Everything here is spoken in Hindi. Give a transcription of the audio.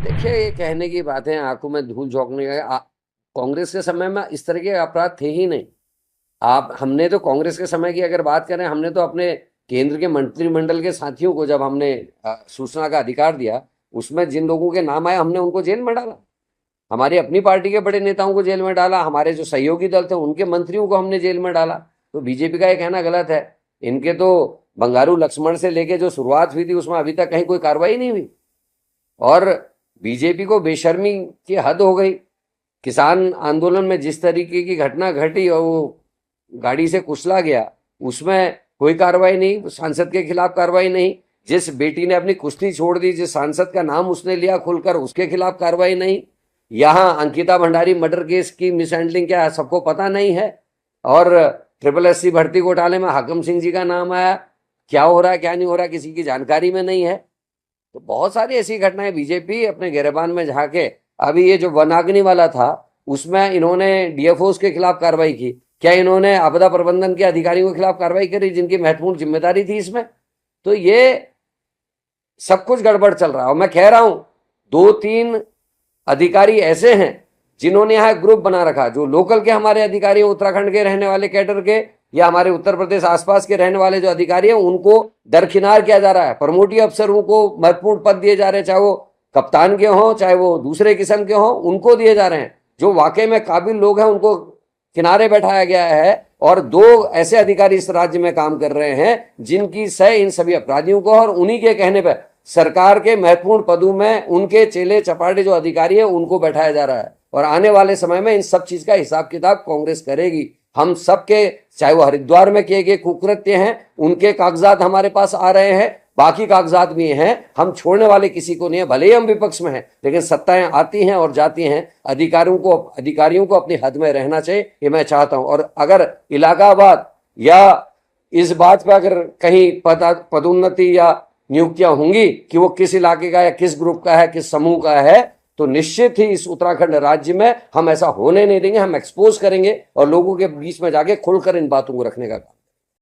देखिए, ये कहने की बात है, आंखों में धूल झोंकने का। कांग्रेस के समय में इस तरह के अपराध थे ही नहीं। आप हमने तो कांग्रेस के समय की अगर बात करें, हमने तो अपने केंद्र के मंत्रिमंडल के साथियों को जब हमने सूचना का अधिकार दिया, उसमें जिन लोगों के नाम आए हमने उनको जेल में डाला। हमारी अपनी पार्टी के बड़े नेताओं को जेल में डाला, हमारे जो सहयोगी दल थे उनके मंत्रियों को हमने जेल में डाला। तो बीजेपी का ये कहना गलत है। इनके तो बंगारू लक्ष्मण से लेके जो शुरुआत हुई थी उसमें अभी तक कहीं कोई कार्रवाई नहीं हुई। और बीजेपी को बेशर्मी की हद हो गई। किसान आंदोलन में जिस तरीके की घटना घटी और वो गाड़ी से कुचला गया, उसमें कोई कार्रवाई नहीं, सांसद के खिलाफ कार्रवाई नहीं। जिस बेटी ने अपनी कुश्ती छोड़ दी, जिस सांसद का नाम उसने लिया खुलकर, उसके खिलाफ कार्रवाई नहीं। यहाँ अंकिता भंडारी मर्डर केस की मिसहैंडलिंग क्या है सबको पता नहीं है। और ट्रिपल एससी भर्ती घोटाले में हाकम सिंह जी का नाम आया, क्या हो रहा है क्या नहीं हो रहा किसी की जानकारी में नहीं है। तो बहुत सारी ऐसी घटनाएं बीजेपी अपने गिरेबान में झाके। अभी ये जो वनाग्नि वाला था, उसमें इन्होंने डीएफओ के खिलाफ कार्रवाई की। क्या इन्होंने आपदा प्रबंधन के अधिकारियों के खिलाफ कार्रवाई करी जिनकी महत्वपूर्ण जिम्मेदारी थी इसमें? तो ये सब कुछ गड़बड़ चल रहा है। और मैं कह रहा हूं, दो तीन अधिकारी ऐसे हैं जिन्होंने यहाँ ग्रुप बना रखा, जो लोकल के हमारे अधिकारी, उत्तराखंड के रहने वाले कैडर के या हमारे उत्तर प्रदेश आसपास के रहने वाले जो अधिकारी हैं, उनको दरकिनार किया जा रहा है। प्रमोटी अफसरों को महत्वपूर्ण पद दिए जा रहे हैं, चाहे वो कप्तान के हों चाहे वो दूसरे किस्म के हों, उनको दिए जा रहे हैं। जो वाकई में काबिल लोग हैं उनको किनारे बैठाया गया है। और दो ऐसे अधिकारी इस राज्य में काम कर रहे हैं जिनकी सह इन सभी अपराधियों को, और उन्हीं के कहने पर सरकार के महत्वपूर्ण पदों में उनके चेले चपाटे जो अधिकारी हैं उनको बैठाया जा रहा है। और आने वाले समय में इन सब चीज का हिसाब किताब कांग्रेस करेगी। हम सबके, चाहे वो हरिद्वार में किए गए कुकृत्य हैं, उनके कागजात हमारे पास आ रहे हैं, बाकी कागजात भी हैं। हम छोड़ने वाले किसी को नहीं है, भले ही हम विपक्ष में हैं, लेकिन सत्ताएं आती हैं और जाती हैं। अधिकारियों को अपनी हद में रहना चाहिए, ये मैं चाहता हूं। और अगर इलाहाबाद या इस बात पर अगर कहीं पदोन्नति या नियुक्तियां होंगी कि वो किस इलाके का है, किस ग्रुप का है, किस समूह का है, तो निश्चित ही इस उत्तराखंड राज्य में हम ऐसा होने नहीं देंगे। हम एक्सपोज करेंगे और लोगों के बीच में जाके खुलकर इन बातों को रखने का काम।